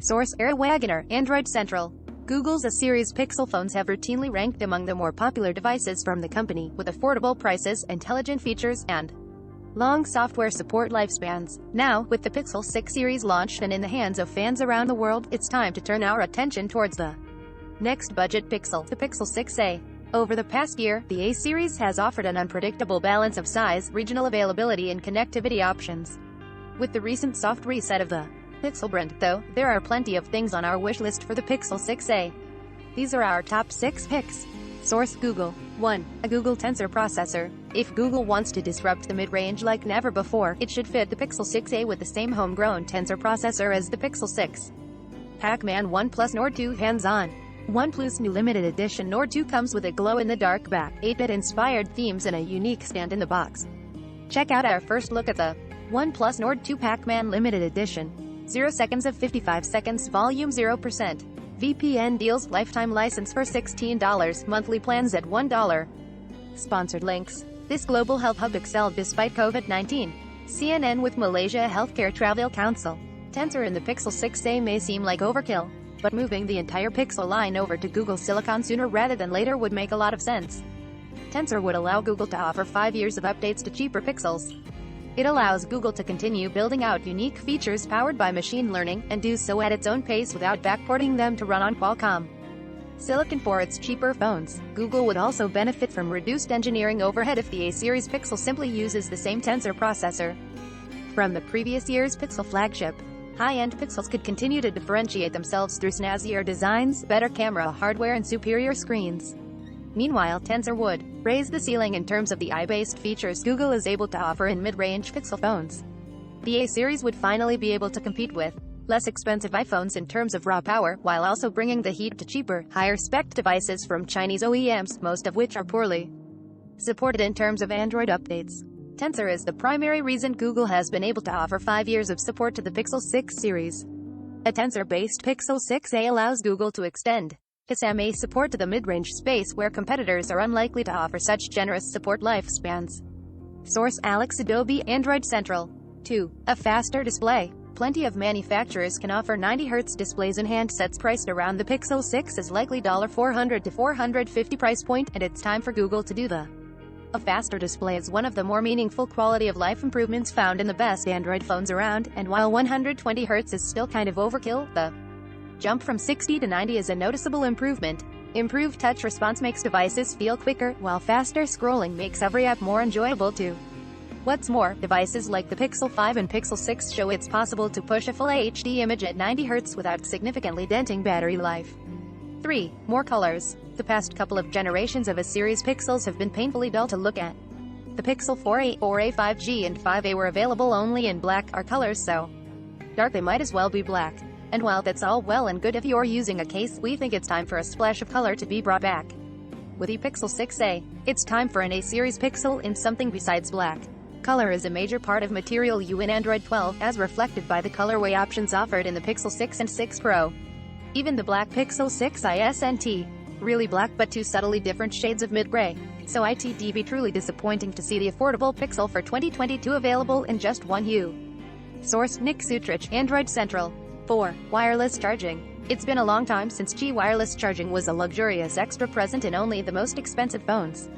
Source: AirWagoner, Android Central. Google's A-series Pixel phones have routinely ranked among the more popular devices from the company, with affordable prices, intelligent features, and long software support lifespans. Now, with the Pixel 6 series launched and in the hands of fans around the world, it's time to turn our attention towards the next budget Pixel, the Pixel 6a. Over the past year, the A-series has offered an unpredictable balance of size, regional availability and connectivity options. With the recent soft reset of the Pixel brand, though, there are plenty of things on our wish list for the Pixel 6a. These are our top 6 picks. Source: Google. 1. A Google Tensor processor. If Google wants to disrupt the mid-range like never before, it should fit the Pixel 6a with the same homegrown Tensor processor as the Pixel 6. Pac-Man OnePlus Nord 2 hands-on. OnePlus new limited edition Nord 2 comes with a glow-in-the-dark back, 8-bit inspired themes and a unique stand in the box. Check out our first look at the OnePlus Nord 2 Pac-Man limited edition. 0 seconds of 55 seconds, volume 0%. VPN deals, lifetime license for $16, monthly plans at $1. Sponsored links. This global health hub excelled despite COVID-19. CNN with Malaysia Healthcare Travel Council. Tensor in the Pixel 6a may seem like overkill, but moving the entire Pixel line over to Google Silicon sooner rather than later would make a lot of sense. Tensor would allow Google to offer 5 years of updates to cheaper Pixels. It allows Google to continue building out unique features powered by machine learning, and do so at its own pace without backporting them to run on Qualcomm Silicon for its cheaper phones. Google would also benefit from reduced engineering overhead if the A-series Pixel simply uses the same Tensor processor from the previous year's Pixel flagship. High-end Pixels could continue to differentiate themselves through snazzier designs, better camera hardware and superior screens. Meanwhile, Tensor would raise the ceiling in terms of the AI-based features Google is able to offer in mid-range Pixel phones. The A-series would finally be able to compete with less expensive iPhones in terms of raw power, while also bringing the heat to cheaper, higher-spec devices from Chinese OEMs, most of which are poorly supported in terms of Android updates. Tensor is the primary reason Google has been able to offer 5 years of support to the Pixel 6 series. A Tensor-based Pixel 6a allows Google to extend SMA support to the mid-range space where competitors are unlikely to offer such generous support lifespans. Source: Alex Adobe, Android Central. 2. A faster display. Plenty of manufacturers can offer 90Hz displays in handsets priced around the Pixel 6 is likely $400 to $450 price point, and it's time for Google to do the. A faster display is one of the more meaningful quality of life improvements found in the best Android phones around, and while 120Hz is still kind of overkill, the jump from 60 to 90 is a noticeable improvement. Improved touch response makes devices feel quicker, while faster scrolling makes every app more enjoyable too. What's more, devices like the Pixel 5 and Pixel 6 show it's possible to push a full HD image at 90Hz without significantly denting battery life. 3. More colors. The past couple of generations of A-series Pixels have been painfully dull to look at. The Pixel 4a, 4a 5G and 5a were available only in black, are colors so dark they might as well be black. And while that's all well and good if you're using a case, we think it's time for a splash of color to be brought back. With the Pixel 6a, it's time for an A-series Pixel in something besides black. Color is a major part of Material U in Android 12, as reflected by the colorway options offered in the Pixel 6 and 6 Pro. Even the black Pixel 6 isn't really black but two subtly different shades of mid-gray. So it'd be truly disappointing to see the affordable Pixel for 2022 available in just one hue. Source: Nick Sutrich, Android Central. 4. Wireless charging. It's been a long time since Qi wireless charging was a luxurious extra present in only the most expensive phones.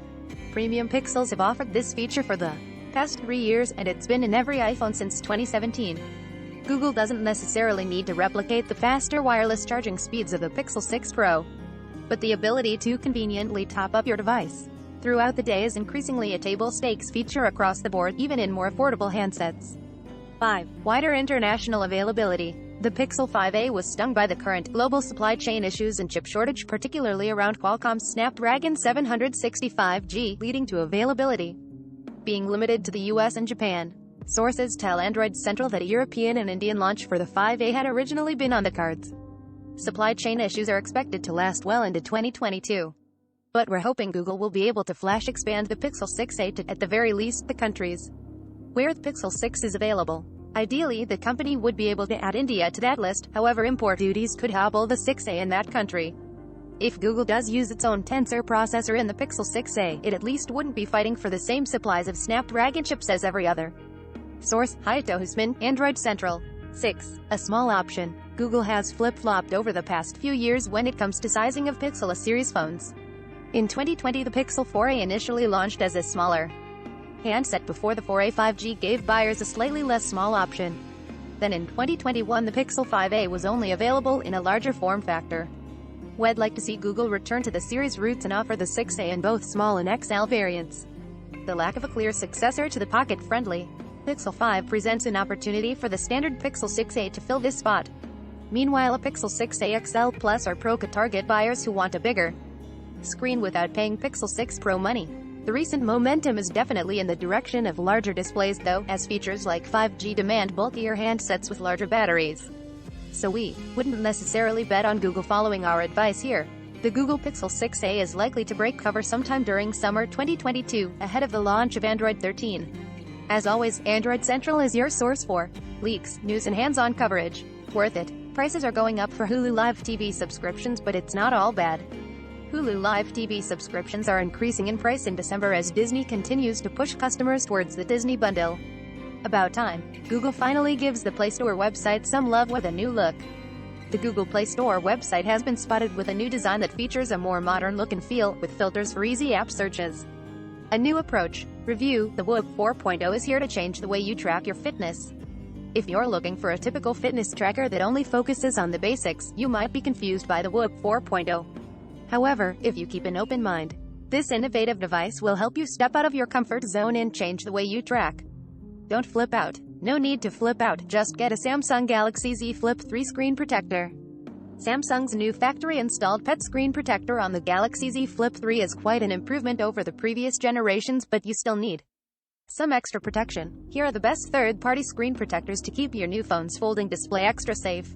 Premium Pixels have offered this feature for the past 3 years, and it's been in every iPhone since 2017. Google doesn't necessarily need to replicate the faster wireless charging speeds of the Pixel 6 Pro, but the ability to conveniently top up your device throughout the day is increasingly a table stakes feature across the board, even in more affordable handsets. 5. Wider international availability. The Pixel 5a was stung by the current global supply chain issues and chip shortage, particularly around Qualcomm's Snapdragon 765G, leading to availability being limited to the US and Japan. Sources tell Android Central that a European and Indian launch for the 5a had originally been on the cards. Supply chain issues are expected to last well into 2022. But we're hoping Google will be able to flash expand the Pixel 6a to, at the very least, the countries where the Pixel 6 is available. Ideally, the company would be able to add India to that list, however import duties could hobble the 6a in that country. If Google does use its own Tensor processor in the Pixel 6a, it at least wouldn't be fighting for the same supplies of Snapdragon chips as every other. Source: Hayato Husman, Android Central. 6. A small option. Google has flip-flopped over the past few years when it comes to sizing of Pixel A series phones. In 2020, the Pixel 4a initially launched as a smaller handset before the 4a 5G gave buyers a slightly less small option. Then in 2021, the Pixel 5a was only available in a larger form factor. We'd like to see Google return to the series roots and offer the 6a in both small and XL variants. The lack of a clear successor to the pocket-friendly Pixel 5 presents an opportunity for the standard Pixel 6a to fill this spot. Meanwhile, a Pixel 6a XL Plus or Pro could target buyers who want a bigger screen without paying Pixel 6 Pro money. The recent momentum is definitely in the direction of larger displays though, as features like 5G demand bulkier handsets with larger batteries. So we wouldn't necessarily bet on Google following our advice here. The Google Pixel 6a is likely to break cover sometime during summer 2022, ahead of the launch of Android 13. As always, Android Central is your source for leaks, news and hands-on coverage. Worth it. Prices are going up for Hulu Live TV subscriptions, but it's not all bad. Hulu Live TV subscriptions are increasing in price in December as Disney continues to push customers towards the Disney Bundle. About time. Google finally gives the Play Store website some love with a new look. The Google Play Store website has been spotted with a new design that features a more modern look and feel, with filters for easy app searches. A new approach. Review. The Whoop 4.0 is here to change the way you track your fitness. If you're looking for a typical fitness tracker that only focuses on the basics, you might be confused by the Whoop 4.0. However, if you keep an open mind, this innovative device will help you step out of your comfort zone and change the way you track. Don't flip out. No need to flip out, just get a Samsung Galaxy Z Flip 3 screen protector. Samsung's new factory-installed PET screen protector on the Galaxy Z Flip 3 is quite an improvement over the previous generations, but you still need some extra protection. Here are the best third-party screen protectors to keep your new phone's folding display extra safe.